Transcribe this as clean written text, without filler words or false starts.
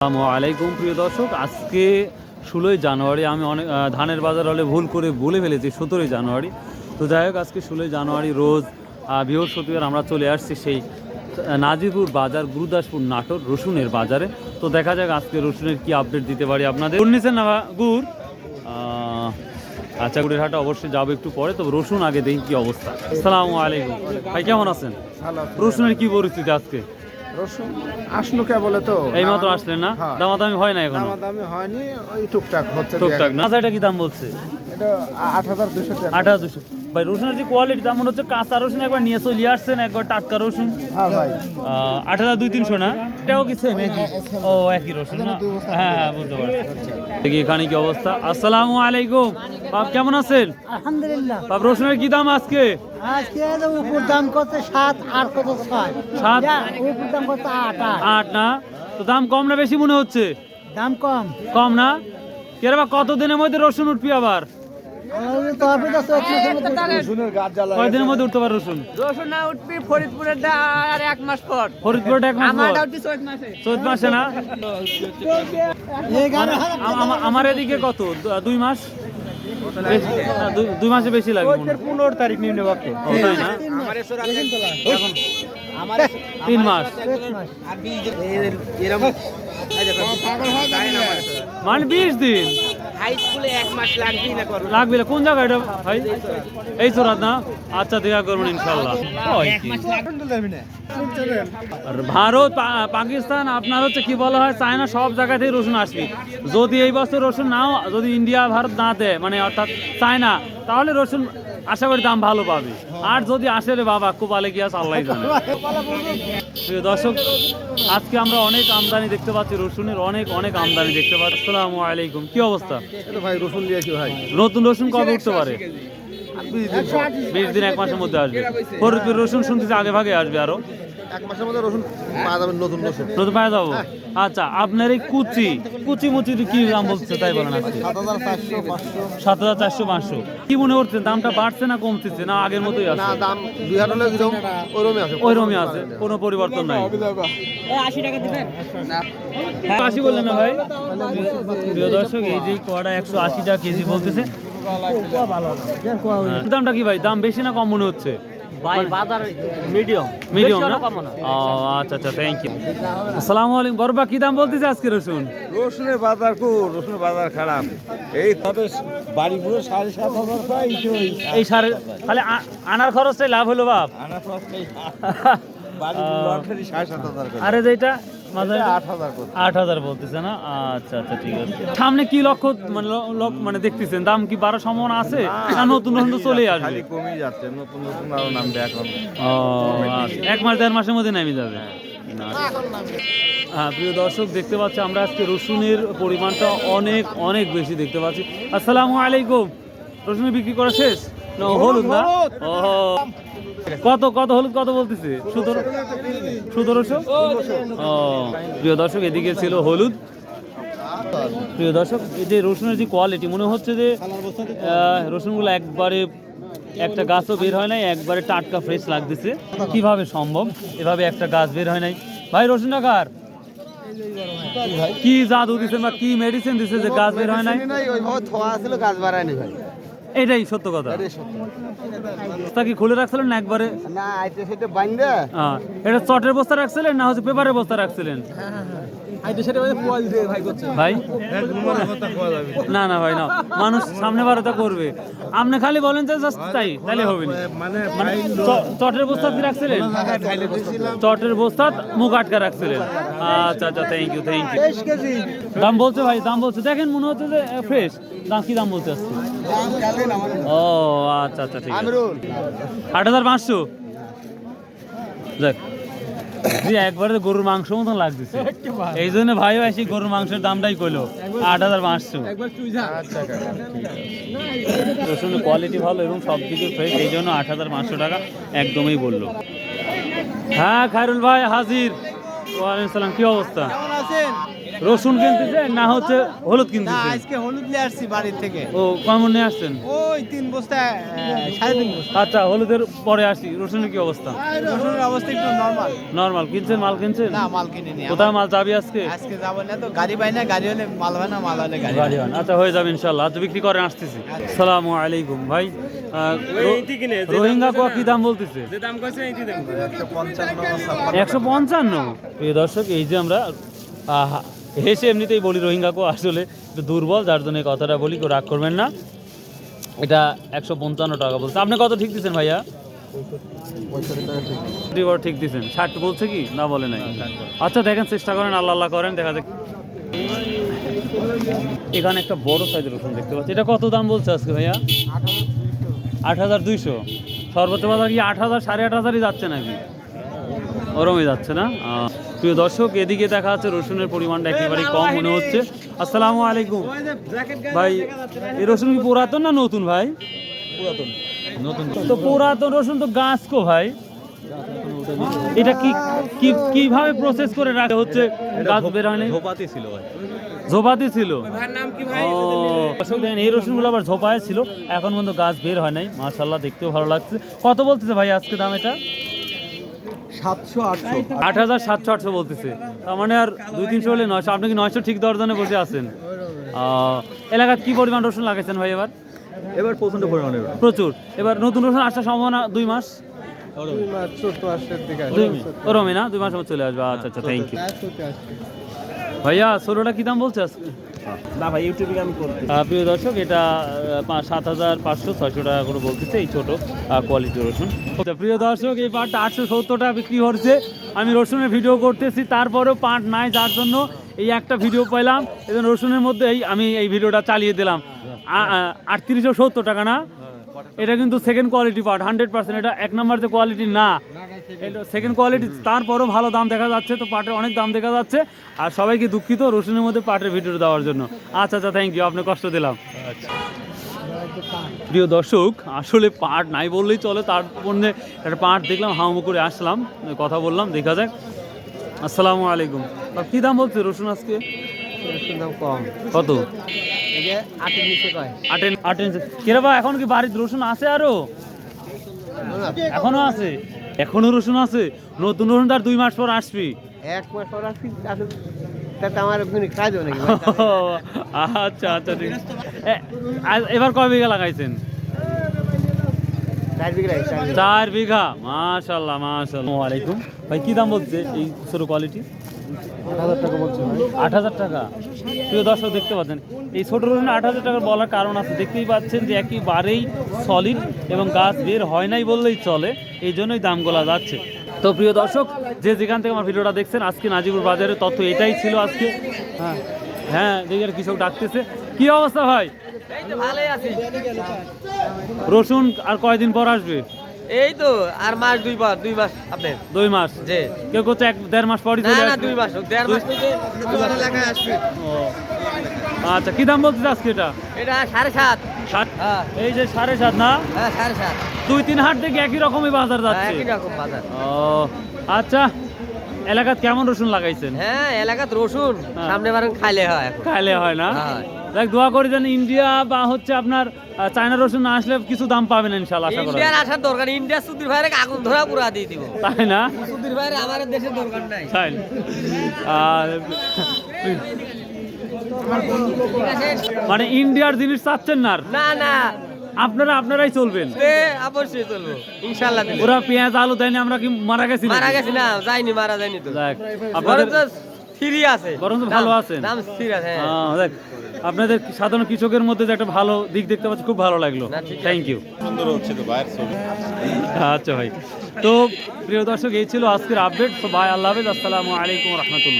আসসালামু আলাইকুম প্রিয় দর্শক, আজকে 16ই জানুয়ারি। আমি অনেক ধানের বাজার হলে ভুল করে বলে ফেলেছি 17ই জানুয়ারি। তো যাই হোক, আজকে 16ই জানুয়ারি রোজ বৃহস্পতিবার আমরা চলে আসছি সেই নাজিরপুর বাজার, গুরুদাসপুর নাটোর রসুনের বাজারে। তো দেখা যাক আজকে রসুনের কি আপডেট দিতে পারি আপনাদের। গুড় নিচ্ছেন না গুড়? আচ্ছা, গুড়ের হাটে অবশ্যই যাবো একটু পরে। তো রসুন আগে দেখি কি অবস্থা। আসসালামু আলাইকুম ভাই, কেমন আছেন? রসুনের কি পরিস্থিতি আজকে? রসুন আসলো কে বলে তো এই মাত্র আসলেন না? দামাদামি হয় না এখন? দামাদামি হয়নি, ওই টুকটাক হচ্ছে। টুকটাক না? এটা কি দাম বলছে? এটা 8,200 টাকা। 8,200। ভাই রসুনের যে কোয়ালিটি, তেমন হচ্ছে কাঁচা রসুন একবার নিয়ে চলে আসছেন, একবার টাটকা রসুন। হ্যাঁ ভাই, 8,200-300 না? এটাও কি সেম? ও একই রসুন না? হ্যাঁ হ্যাঁ, বুঝতে পারছি। দেখি এখানে কি অবস্থা। আসসালামু আলাইকুম বাপ, কেমন আছেন? আলহামদুলিল্লাহ। বাপ রসুনের কি দাম আজকে? আজকে উপর দাম কত 7 আর কত 6? 7? উপর দাম কত 8? 8 না? তো দাম কম না বেশি মনে হচ্ছে? দাম কম। কম না? কেরে বা কত দিনের মধ্যে রসুন উঠবি আবার? রসুনের গাছ জ্বালা কয়দিনের মধ্যে উঠতে পারে রসুন? রসুন না উঠবি ফরিদপুরের আর 1 মাস পর। ফরিদপুরটা 1 মাস পর? চৈত মাসে। চৈত মাসে না? আমার এদিকে কত 2 মাস? 2 মাসে বেশি লাগে 15 তারিখ নিম্ন পক্ষে। তাই না? 3 মাস মানে 20 দিন হাই স্কুলে 1 মাস লাগবেই না করো। লাগবে। কোন জায়গা এটা ভাই? এই চোরাত না? আচ্ছা, দেখা করবেন ইনশাল্লাহ। আর ভারত, পাকিস্তান, আপনার হচ্ছে কি বলা হয়, চায়না, সব জায়গা থেকে রসুন আসবে। যদি এই বছর রসুন নাও, যদি ইন্ডিয়া ভারত না দেয়, মানে অর্থাৎ চায়না, তাহলে রসুন আশা করি দাম ভালো পাবে। আর যদি আসে রে বাবা, কোপালে কি আছে আল্লাহ জানে। প্রিয় দর্শক, আজকে আমরা অনেক আমদানি দেখতে পাচ্ছি রসুনের, অনেক আমদানি দেখতে পাচ্ছি। আসসালামু আলাইকুম, কি অবস্থা? এটা ভাই রসুন দিয়েছি ভাই। নতুন রসুন কবে উঠতে পারে? 20 দিন, 1 মাসের মধ্যে আসবে। ফরিদপুর রসুন শুনতেছি আগে ভাগে আসবে, আরো 1 মাসের মধ্যে রসুন পাওয়া যাবে, নতুন রসুন। নতুন পাওয়া যাবো। আচ্ছা, আপনার এই কুচি মুচির কি দাম বলছে তাই বলেন আজকে? 7,400, 500। 7,400, 500। কি মনে হচ্ছে দামটা বাড়ছে না কমতেছে, না আগের মতোই আছে? না, দাম 2,000 হলে যেরকম ওরমই আছে। ওইরকমই আছে, কোনো পরিবর্তন নাই। 80 টাকা দিবেন? 80 বললেন না ভাই? প্রিয় দর্শক, এই যে কড়া 180 টাকা কেজি বলতেছে। দামটা কি ভাই, দাম বেশি না কম মনে হচ্ছে? ভাই বাজার মিডিয়াম না? ও আচ্ছা, থ্যাংক ইউ। আসসালামু আলাইকুম বরবা, কি দাম বলতেছে আজকে রসুন? রসুনের বাজার রসুনের বাজার খারাপ। এই তবে বাড়ি পুরো 7,500 পাই। এই সারে খালি আনার খরচটাই লাভ হলো বাপ। আরে যেটা 8,000 বলতেছে না? আচ্ছা, ঠিক আছে। সামনে কি লক্ষ্য, মানে দেখতেছেন দাম কি বাড়ার সম্ভাবনা আছে, না নতুন তো চলেই আসবে? কমই যাচ্ছে, নতুন আরো নামবে এখন। ও আচ্ছা, 1 মাস 1.5 মাসের মধ্যে নেমে যাবে। হ্যাঁ প্রিয় দর্শক, দেখতে পাচ্ছি আমরা আজকে রসুনের পরিমাণটা অনেক বেশি দেখতে পাচ্ছি। আসসালামু আলাইকুম, রসুনের বিক্রি করা শেষ না? হলুদ না? ও কত হলুদ কত বলতেছে? 1700। ও প্রিয় দর্শক, এদিকে ছিল হলুদ। প্রিয় দর্শক, এই যে রসুনের যে কোয়ালিটি, মনে হচ্ছে যে রসুনগুলো একবারে একটা গাছও বের হয় নাই, একবারে টাটকা ফ্রেশ লাগতেছে। কিভাবে সম্ভব এভাবে একটা গাছ বের হয় নাই? ভাই রসুনটা কার? কি জাদু দিছে বা কি মেডিসিন দিছে যে গাছ বের হয় নাই? গাছ বাড়ায়নি ভাই। এটাই সত্য কথা। বস্তা কি খুলে রাখছিলেন না একবারে? না, আইতে সেটা বাইন্দা। এটা চটের বস্তা রাখছিলেন না হচ্ছে পেপারের বস্তা রাখছিলেন? ভাই না ভাই, না, মানুষ সামনে বারোটা করবে, আপনি খালি বলেন যে জাস্ট তাই, তাহলে হবে না। মানে চটের বস্তা কি রাখছিলেন? চটের বস্তা মুখ আটকা রাখছিলেন। আচ্ছা, থ্যাংক ইউ। দাম বলছে ভাই, দাম বলছে, দেখেন মনে হচ্ছে যে ফ্রেশ। দাম কি দাম বলছে আজকে? ও আচ্ছা, ঠিক আছে। 8,500। দেখ একবারে গরুর মাংস মতন লাগতেছে, এই জন্য ভাই আসি গরুর মাংসের দামটাই কইলো 8,500। রসুনের কোয়ালিটি ভালো এবং সব দিকে ফ্রেশ, এই জন্য 8,500 টাকা একদমই বললো। হ্যাঁ খায়রুল ভাই হাজির। ওয়ালাইকুম সালাম, কি অবস্থা? রসুন কিনতেছে না হচ্ছে হলুদ কিনতেছে? আজকে হলুদ নিয়ে আসছি বাড়ির থেকে। ও কেমন নিয়ে আসছেন? ওই 3 বস্তা 3.5 বস্তা। আচ্ছা, হলুদের পরে আসি। রসুনের কি অবস্থা? রসুনের অবস্থা একটু নরমাল। নর্মাল কিনছেন? মাল কিনছেন? না, মাল কিনিনি। কোথায় মাল যাবি আজকে? আজকে যাবো না তো, গাড়ি পাই না, গাড়ি হলে মাল হয় না, মাল হলে গাড়ি হয়। গাড়ি হয় না। আচ্ছা, হয়ে যাবে ইনশাল্লাহ। আচ্ছা, বিক্রি করেন, আসতেছি। আসসালামু আলাইকুম ভাই। রোহিঙ্গা কি দাম বলতেছে? 155। প্রিয় দর্শক, এই যে আমরা হেসে এমনিতেই বলি রোহিঙ্গা আসলে একটু দুর্বল, যার জন্য এই কথাটা বলি, কেউ রাগ করবেন না। এটা 155 টাকা বলছে। আপনি কত ঠিক দিচ্ছেন ভাইয়া? 65 ঠিক দিচ্ছেন। 60 বলছে কি না বলে নাই? আচ্ছা, দেখেন, চেষ্টা করেন, আল্লাহ আল্লাহ করেন, দেখা যাক। এখানে একটা বড় সাইজের রসুন দেখতে পাচ্ছি। এটা কত দাম বলছে আজকে ভাইয়া? 8200। সর্বোচ্চ বাজার কি 8000, 8500ই যাচ্ছে নাকি? ওরমই যাচ্ছে না? প্রিয় দর্শক, এদিকে দেখা যাচ্ছে রসুনের পরিমাণটা একেবারেই কম মনে হচ্ছে। আসসালামু আলাইকুম ভাই, এই রসুন কি পুরাতন না নতুন ভাই? পুরাতন। নতুন তো পুরাতন রসুন তো গাছ কো ভাই? এটা কিভাবে প্রসেস করে রাখা হচ্ছে? গাছ বের হয় নাই? ঝোপাতে ছিল ভাই। ঝোপাতে ছিল? ও দর্শক, দেখেন, এই রসুনগুলো আবার ঝোপায় ছিল, এখন পর্যন্ত গাছ বের হয় নাই। মাশাআল্লাহ, দেখতেও ভালো লাগছে। কত বলতেছে ভাই আজকে দাম? এটা 8700 বলতেছে। তার মানে আর 200-300 হলে 900। আপনি কি 900 ঠিক দরদানে বসে আছেন? এলাকায় কি পরিমাণ রসুন লাগাইছেন ভাই এবার? এবার প্রচন্ড পরিমাণে প্রচুর। এবার নতুন রসুন আসার সম্ভাবনা 2 মাস? ওরমই না, 2 মাস মতো চলে আসবে। আচ্ছা আচ্ছা, থ্যাংক ইউ ভাইয়া। ছোটটা কি দাম বলছে আজকে? না ভাই, ইউটিউবে আমি করতে। প্রিয় দর্শক, এটা 7500-600 টাকা করে বলতেছে এই ছোট কোয়ালিটির রসুন। প্রিয় দর্শক, এই পাটটা 870 টাকা বিক্রি হচ্ছে। আমি রসুনের ভিডিও করতেছি, তারপরেও পাট নাই, যার জন্য এই একটা ভিডিও পেলাম। এবং রসুনের মধ্যে আমি এই ভিডিওটা চালিয়ে দিলাম। 3870 টাকা না? এটা কিন্তু সেকেন্ড কোয়ালিটি পাট, 100%। এটা 1 নাম্বার যে কোয়ালিটি না, এটা সেকেন্ড কোয়ালিটি। তারপরও ভালো দাম দেখা যাচ্ছে। তো পাটের অনেক দাম দেখা যাচ্ছে। আর সবাইকে দুঃখিত রসুনের মধ্যে পাটের ভিডিও দেওয়ার জন্য। আচ্ছা আচ্ছা, থ্যাংক ইউ, আপনি কষ্ট দিলাম। প্রিয় দর্শক, আসলে পাট নাই বললেই চলে। তার জন্য একটা পাট দেখলাম, হাউমু করে আসলাম, কথা বললাম, দেখা যাক। আসসালামু আলাইকুম। কি দাম বলছে রসুন আজকে? দাম কম। কত? 8 নিচে কয়। 8 কিরে ভাই, এখন কি বাড়িতে রসুন আছে? আরো এখনো আছে? এখনো রসুন আছে? নতুন রসুন তার 2 মাস পর আসবি? 1 মাস পর আসছি। তাতে আমার ওখানে কাজ হবে নাকি? আচ্ছা আচ্ছা, ঠিক। এবার কয় বিঘা লাগাইছেন? 4 বিঘা। 4 বিঘা। মাশাআল্লাহ মাশাআল্লাহ। আসসালামু আলাইকুম ভাই, কি দাম বলছে এই ছোট কোয়ালিটি? 8000 টাকা বলছে ভাই। 8000 টাকা। প্রিয় দর্শক, দেখতে পাচ্ছেন এই ছোট রসুন 8000 টাকা বলার কারণ আছে। দেখতেই পাচ্ছেন যে একেবারেই সলিড এবং গাছ বের হয় নাই বললেই চলে, এই জন্যই দামগুলো যাচ্ছে। তো প্রিয় দর্শক, যে যেখান থেকে আমার ভিডিওটা দেখছেন, আজকে নাজিপুর বাজারের তথ্য এটাই ছিল আজকে। হ্যাঁ, দেখি আর কৃষক ডাকতেছে। কি অবস্থা ভাই? ভালোই আছি। রসুন আর কয়দিন পর আসবে? এই তো আর মাস 2 মাস আপনার। 2 মাস? জি। কেউ করছে 1-1.5 মাস পরই চলে আসবে। 2 মাস, 1.5 মাস থেকে দুবার এলাকায় আসবে। ও আচ্ছা, কি দাম বলছিস আজকে এটা? এটা 7.5। 7? হ্যাঁ এই যে 7.5 না? হ্যাঁ, 7.5। 2-3 হাট থেকে একই রকমই বাজার যাচ্ছে। একই রকম বাজার। ও আচ্ছা, এলাকাত কেমন রসুন লাগাইছেন? হ্যাঁ, এলাকাত রসুন সামনে বারেন খাইলে হয় এখন। খাইলে হয় না? হ্যাঁ। দেখ, দোয়া করি যেন ইন্ডিয়া বা হচ্ছে আপনার চায়না রসুন না আসলে কিছু দাম পাবেন ইনশাআল্লাহ, আশা করা ইন্ডিয়ার আসার দরকার। ইন্ডিয়া সুধীর ভাইয়ের আগুন ধরা পুরা দিয়ে দিব। তাই না? সুধীর ভাইয়ের আমাদের দেশের দরকার নাই। তাই। আর মানে ইন্ডিয়ার জিনিস চাচ্ছেন না? না না, আপনারাই চলবেন। অবশ্যই চলবো ইনশাআল্লাহ। ওরা পেঁয়াজ আলু দেয়নি, আমরা কি মারা গেছি? মারা গেছি না, যাইনি, মারা যায়নি তো। দেখ, আপনাদের ফ্রি আছে, বরং ভালো আছেন। দাম স্থির আছে। দেখ, আপনাদের সাধারণ কৃষকের মধ্যে যে একটা ভালো দিক দেখতে পাচ্ছি, খুব ভালো লাগলো। Thank you. সুন্দর হচ্ছে তো ভাইয়ের ছবি। আচ্ছা ভাই, তো প্রিয় দর্শক, এই ছিল আজকের আপডেট। তো ভাই, আল্লাহ হাফেজ, আসসালামু আলাইকুম রহমতুল্লাহ।